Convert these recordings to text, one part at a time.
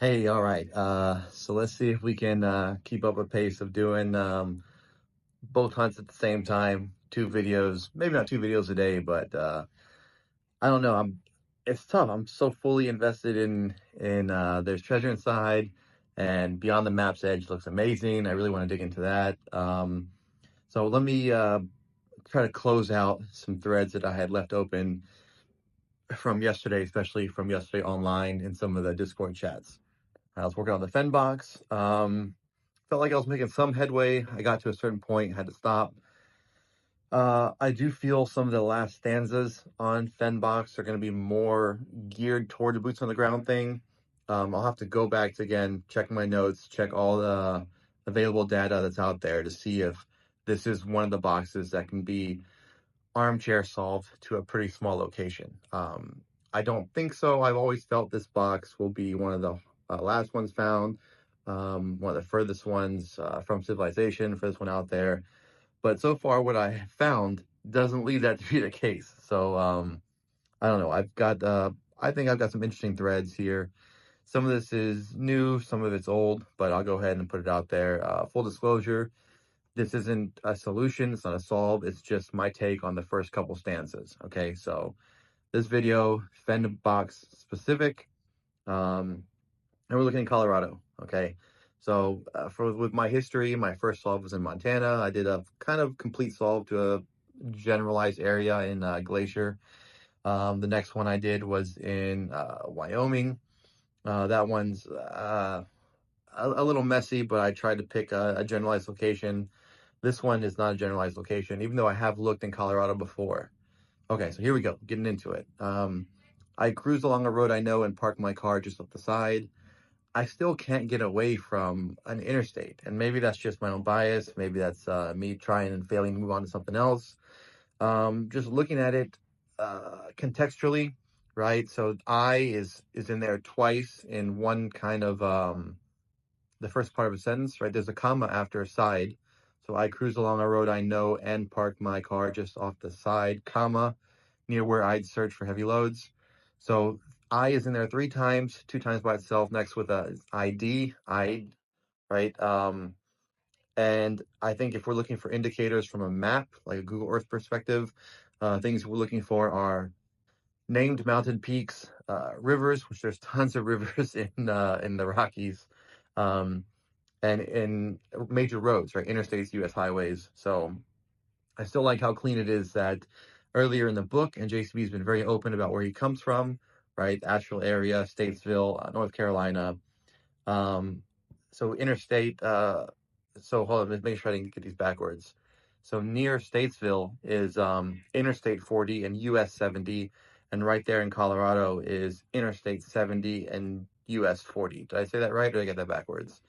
Hey, all right. So let's see if we can keep up a pace of doing both hunts at the same time. Two videos, maybe not two videos a day, but I don't know. It's tough. I'm so fully invested in there's treasure inside, and Beyond the Map's Edge looks amazing. I really want to dig into that. So let me try to close out some threads that I had left open from yesterday, especially from yesterday online in some of the Discord chats. I was working on the Fenn box. Felt like I was making some headway. I got to a certain point, had to stop. I do feel some of the last stanzas on Fenn box are going to be more geared toward the boots on the ground thing. I'll have to go back to again, check my notes, check all the available data that's out there to see if this is one of the boxes that can be armchair solved to a pretty small location. I don't think so. I've always felt this box will be one of the last ones found, one of the furthest ones from civilization, furthest one out there. But so far, what I have found doesn't lead that to be the case. So I don't know. I think I've got some interesting threads here. Some of this is new, some of it's old, but I'll go ahead and put it out there. Full disclosure, this isn't a solution, it's not a solve, it's just my take on the first couple stanzas. Okay, so this video, Fenn box specific, and we're looking in Colorado. Okay, so with my history, my first solve was in Montana. I did a kind of complete solve to a generalized area in Glacier. The next one I did was in Wyoming. That one's a little messy, but I tried to pick a generalized location. This one is not a generalized location, even though I have looked in Colorado before. Okay, so here we go, getting into it. I cruised along a road I know and parked my car just off the side. I still can't get away from an interstate, and maybe that's just my own bias. Maybe that's me trying and failing to move on to something else. Just looking at it contextually, right? So I is in there twice in one kind of the first part of a sentence, right? There's a comma after side. So I cruise along a road I know and park my car just off the side, comma, near where I'd search for heavy loads. So I is in there three times, two times by itself, next with a ID, right? And I think if we're looking for indicators from a map, like a Google Earth perspective, things we're looking for are named mountain peaks, rivers, which there's tons of rivers in the Rockies, um, and in major roads, right? Interstates, U.S. highways. So I still like how clean it is that earlier in the book, and JCB has been very open about where he comes from, right? Asheville area, Statesville, North Carolina. Um, so interstate, so hold on, let's make sure I didn't get these backwards. So near Statesville is Interstate 40 and US 70, and right there in Colorado is Interstate 70 and US 40. Did I say that right, or did I get that backwards?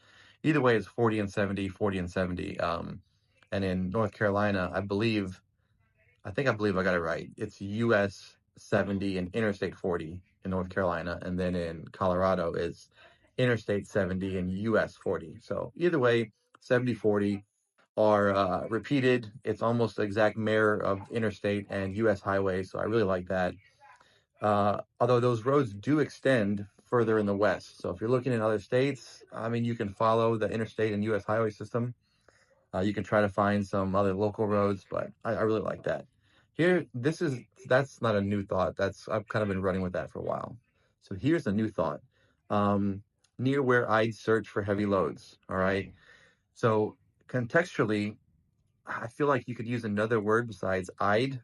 Either way, it's 40 and 70, 40 and 70. And in North Carolina, I think I believe I got it right. It's US 70 and Interstate 40 in North Carolina, and then in Colorado it's Interstate 70 and US 40. So either way, 70 40 are repeated. It's almost the exact mirror of interstate and US highway, so I really like that. Although those roads do extend further in the west. So if you're looking in other states, I mean, you can follow the interstate and US highway system. You can try to find some other local roads, but I really like that. Here, that's not a new thought. I've kind of been running with that for a while. So here's a new thought. Um, Near where I'd search for heavy loads. All right. So contextually, I feel like you could use another word besides I'd.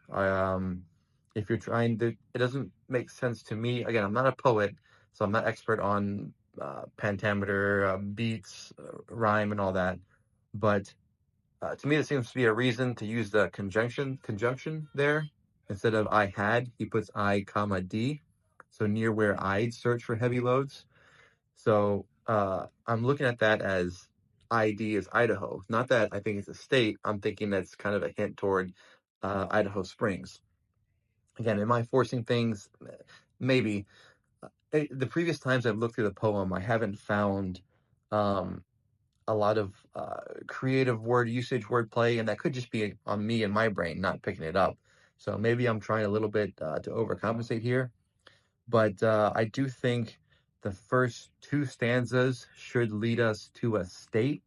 If you're trying to, it doesn't make sense to me. Again, I'm not a poet, so I'm not expert on pentameter, beats, rhyme, and all that. But to me, there seems to be a reason to use the conjunction there. Instead of I had, he puts I comma D. So near where I'd search for heavy loads. So I'm looking at that as ID is Idaho. Not that I think it's a state. I'm thinking that's kind of a hint toward Idaho Springs. Again, am I forcing things? Maybe. The previous times I've looked through the poem, I haven't found um, a lot of creative word usage, wordplay, and that could just be on me and my brain not picking it up. So maybe I'm trying a little bit to overcompensate here. But I do think the first two stanzas should lead us to a state.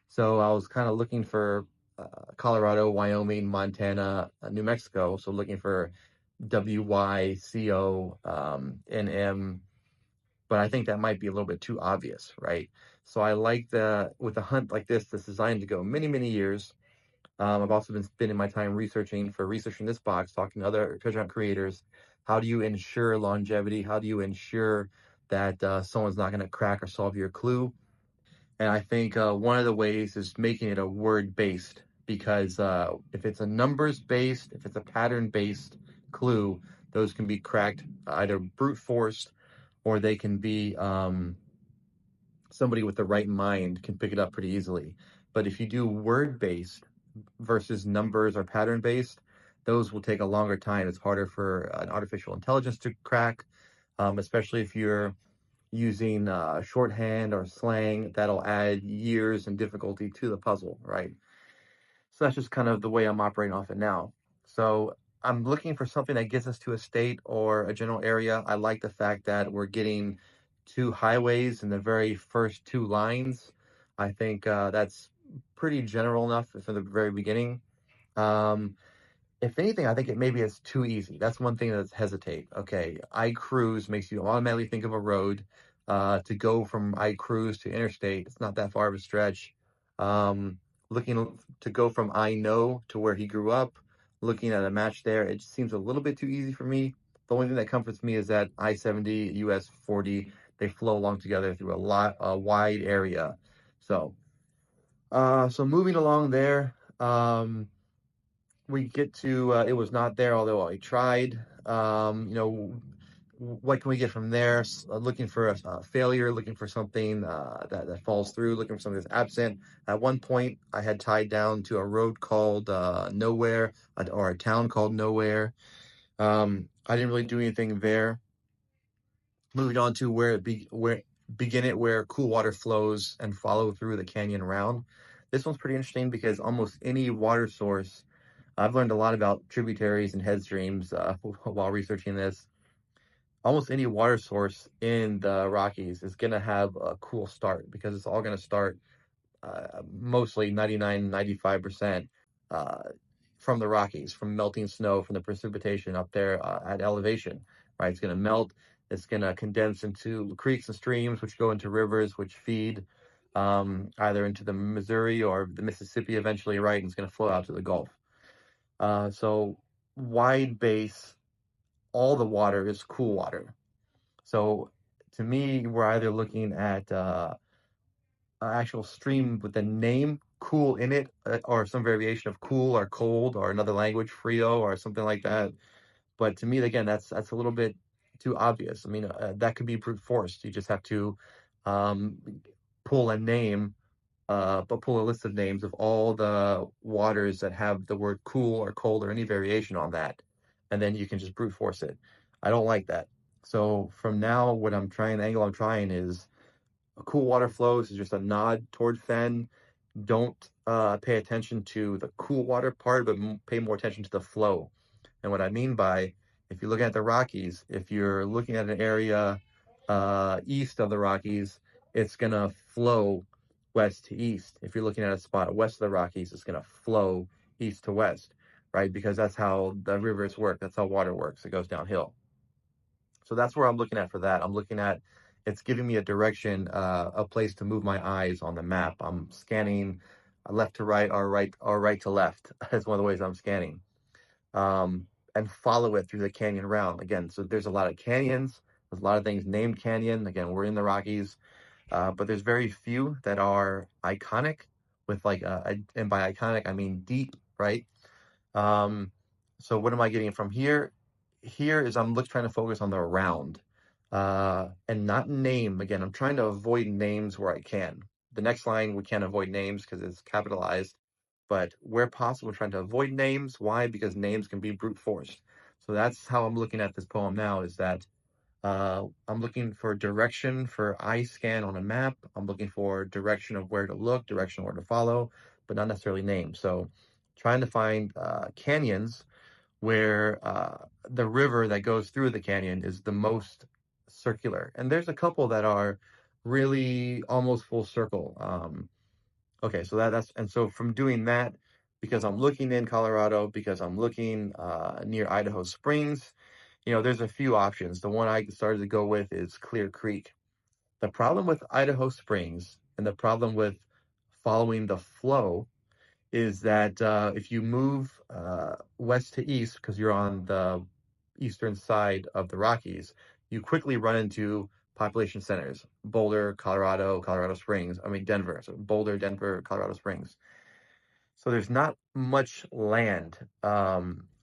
So I was kind of looking for Colorado, Wyoming, Montana, New Mexico. So looking for WYCO, NM, but I think that might be a little bit too obvious, right? So I like with a hunt like this that's designed to go many, many years. I've also been spending my time researching this box, talking to other treasure hunt creators. How do you ensure longevity? How do you ensure that someone's not going to crack or solve your clue? And I think one of the ways is making it a word based, because if it's a numbers based, if it's a pattern based clue, those can be cracked either brute forced, or they can be somebody with the right mind can pick it up pretty easily. But if you do word based versus numbers or pattern based, those will take a longer time. It's harder for an artificial intelligence to crack, especially if you're using shorthand or slang. That'll add years and difficulty to the puzzle, right? So that's just kind of the way I'm operating off it now. So I'm looking for something that gets us to a state or a general area. I like the fact that we're getting two highways in the very first two lines. I think that's pretty general enough from the very beginning. Um, if anything, I think it maybe it's too easy. That's one thing that's hesitate. Okay, I cruise makes you automatically think of a road. To go from I cruise to interstate, it's not that far of a stretch. Um, Looking to go from I know to where he grew up, looking at a match there, it just seems a little bit too easy for me. The only thing that comforts me is that I-70, US 40, they flow along together through a wide area. So, so moving along there. We get to it was not there, although I tried. What can we get from there? Looking for a failure, looking for something that falls through, looking for something that's absent. At one point, I had tied down to a road called Nowhere, or a town called Nowhere. I didn't really do anything there. Moving on to where cool water flows and follow through the canyon round. This one's pretty interesting because almost any water source, I've learned a lot about tributaries and head streams while researching this. Almost any water source in the Rockies is going to have a cool start, because it's all going to start mostly 99, 95% uh, from the Rockies, from melting snow, from the precipitation up there at elevation, right? It's going to melt. It's going to condense into creeks and streams, which go into rivers, which feed either into the Missouri or the Mississippi eventually, right? And it's going to flow out to the Gulf. So wide base, all the water is cool water. So to me, we're either looking at an actual stream with the name cool in it, or some variation of cool or cold or another language, Frio or something like that. But to me, again, that's a little bit too obvious. I mean, that could be brute force. You just have to um, pull a name, but pull a list of names of all the waters that have the word cool or cold or any variation on that, and then you can just brute force it. I don't like that. So from now, the angle I'm trying is cool water flows is just a nod toward Fenn. Don't pay attention to the cool water part, but pay more attention to the flow. And what I mean by, if you're looking at the Rockies, if you're looking at an area east of the Rockies, it's going to flow west to east. If you're looking at a spot west of the Rockies, it's going to flow east to west, right? Because that's how the rivers work. That's how water works. It goes downhill. So that's where I'm looking at for that. I'm looking at, it's giving me a direction, a place to move my eyes on the map. I'm scanning left to right, or right to left. That's one of the ways I'm scanning. And follow it through the canyon round. Again, so there's a lot of canyons. There's a lot of things named canyon. Again, we're in the Rockies, but there's very few that are iconic with and by iconic, I mean deep, right? Um, so what am I getting from here? Here is trying to focus on the round, and not name. Again, I'm trying to avoid names where I can. The next line, we can't avoid names because it's capitalized, but where possible, trying to avoid names. Why? Because names can be brute forced. So that's how I'm looking at this poem now, is that I'm looking for direction for eye scan on a map. I'm looking for direction of where to look, direction of where to follow, but not necessarily names. So trying to find canyons where the river that goes through the canyon is the most circular, and there's a couple that are really almost full circle. Okay, so that's and so from doing that, because I'm looking in Colorado, because I'm looking near Idaho Springs, there's a few options. The one I started to go with is Clear Creek. The problem with Idaho Springs and the problem with following the flow is that if you move west to east, because you're on the eastern side of the Rockies, you quickly run into population centers: Boulder, Colorado, Colorado Springs. I mean, Denver. So Boulder, Denver, Colorado Springs. So there's not much land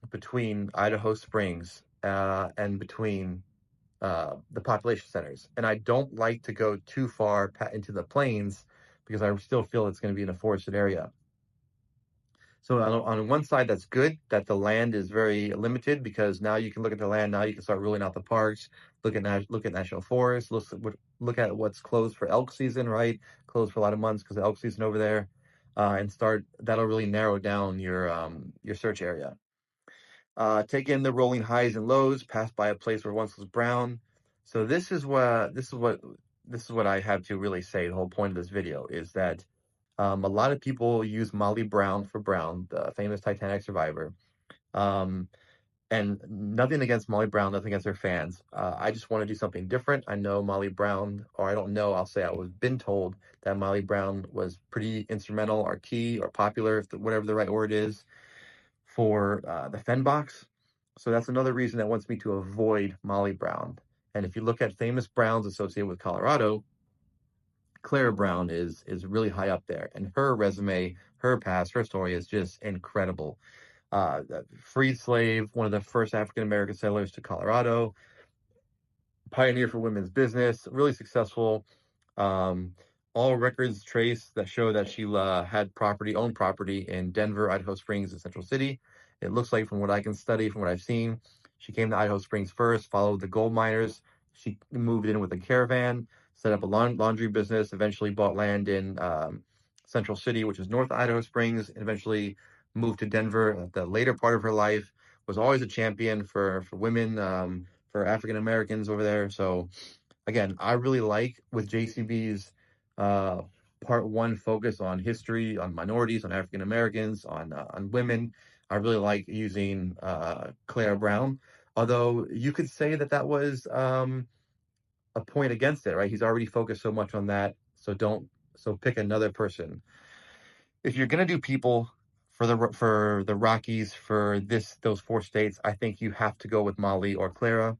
between Idaho Springs and between the population centers. And I don't like to go too far into the plains because I still feel it's going to be in a forested area. So on one side, that's good that the land is very limited, because now you can look at the land. Now you can start ruling out the parks, look at national forests, look at what's closed for elk season, right? Closed for a lot of months because of elk season over there, and start that'll really narrow down your search area. Take in the rolling highs and lows, pass by a place where once was brown. So this is what I have to really say. The whole point of this video is that a lot of people use Molly Brown for Brown, the famous Titanic survivor. Um, and nothing against Molly Brown, nothing against her fans. I just want to do something different. I know Molly Brown, or I don't know, I'll say I was been told that Molly Brown was pretty instrumental or key or popular, whatever the right word is, for the Fenn box. So that's another reason that wants me to avoid Molly Brown. And if you look at famous Browns associated with Colorado, Clara Brown is really high up there, and her resume, her past, her story is just incredible. Freed slave, one of the first African American settlers to Colorado, pioneer for women's business, really successful. Um, all records trace that show that she owned property in Denver, Idaho Springs, and Central City. It looks like, from what I can study, from what I've seen, she came to Idaho Springs first, followed the gold miners. She moved in with a caravan, set up a laundry business, eventually bought land in Central City, which is North Idaho Springs, and eventually moved to Denver at the later part of her life. Was always a champion for women, for African Americans over there. So again, I really like with JCB's uh, part one focus on history, on minorities, on African Americans, on women. I really like using Clara Brown. Although you could say that was a point against it, right? He's already focused so much on that, so pick another person. If you're gonna do people for the Rockies, for those four states, I think you have to go with Molly or Clara.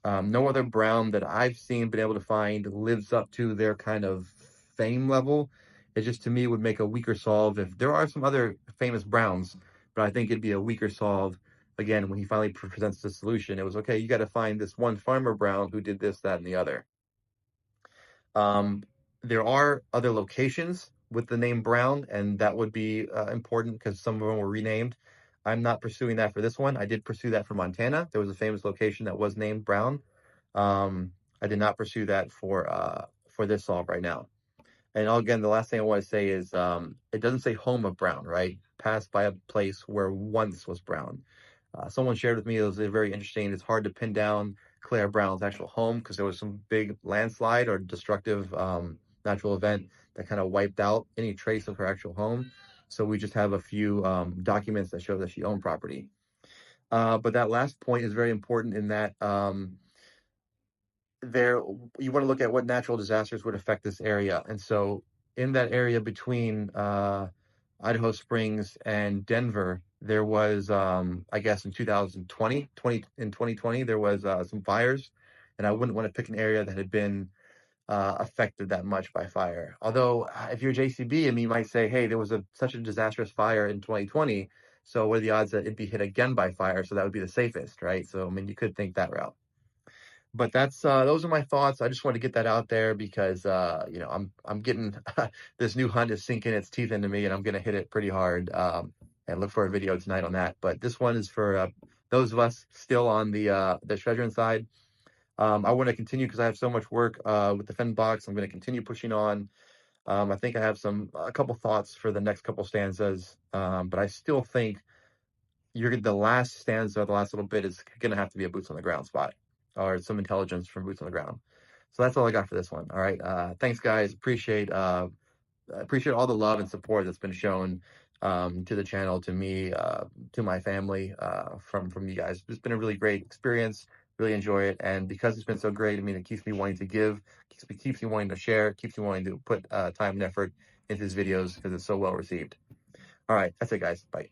No other Brown that I've seen, been able to find, lives up to their kind of fame level. It just, to me, would make a weaker solve. If there are some other famous Browns, but I think it'd be a weaker solve. Again, when he finally presents the solution, it was okay. You got to find this one farmer Brown who did this, that, and the other. Um, there are other locations with the name Brown, and that would be important because some of them were renamed. I'm not pursuing that for this one. I did pursue that for Montana. There was a famous location that was named Brown. I did not pursue that for this solve right now. And again, the last thing I want to say is it doesn't say home of Brown, right? Passed by a place where once was Brown. Someone shared with me, it was very interesting. It's hard to pin down Clara Brown's actual home because there was some big landslide or destructive natural event that kind of wiped out any trace of her actual home. So we just have a few documents that show that she owned property. But that last point is very important in that there you want to look at what natural disasters would affect this area. And so in that area between Idaho Springs and Denver, there was I guess in 2020 there was some fires, and I wouldn't want to pick an area that had been affected that much by fire. Although if you're JCB, I mean, you might say, hey, there was such a disastrous fire in 2020, so what are the odds that it'd be hit again by fire? So that would be the safest, right? So I mean, you could think that route. But that's those are my thoughts. I just wanted to get that out there because I'm getting this new hunt is sinking its teeth into me, and I'm gonna hit it pretty hard. And look for a video tonight on that. But this one is for those of us still on the treasure side. I want to continue because I have so much work with the Fenn box. I'm going to continue pushing on. I think I have a couple thoughts for the next couple stanzas, but I still think the last stanza, the last little bit, is going to have to be a boots on the ground spot. or some intelligence from boots on the ground. So that's all I got for this one. All right. Thanks, guys. Appreciate all the love and support that's been shown to the channel, to me, to my family, from you guys. It's been a really great experience. Really enjoy it, and because it's been so great, I mean, it keeps me wanting to give, keeps me wanting to share, keeps me wanting to put time and effort into these videos because it's so well received. All right, that's it, guys. Bye.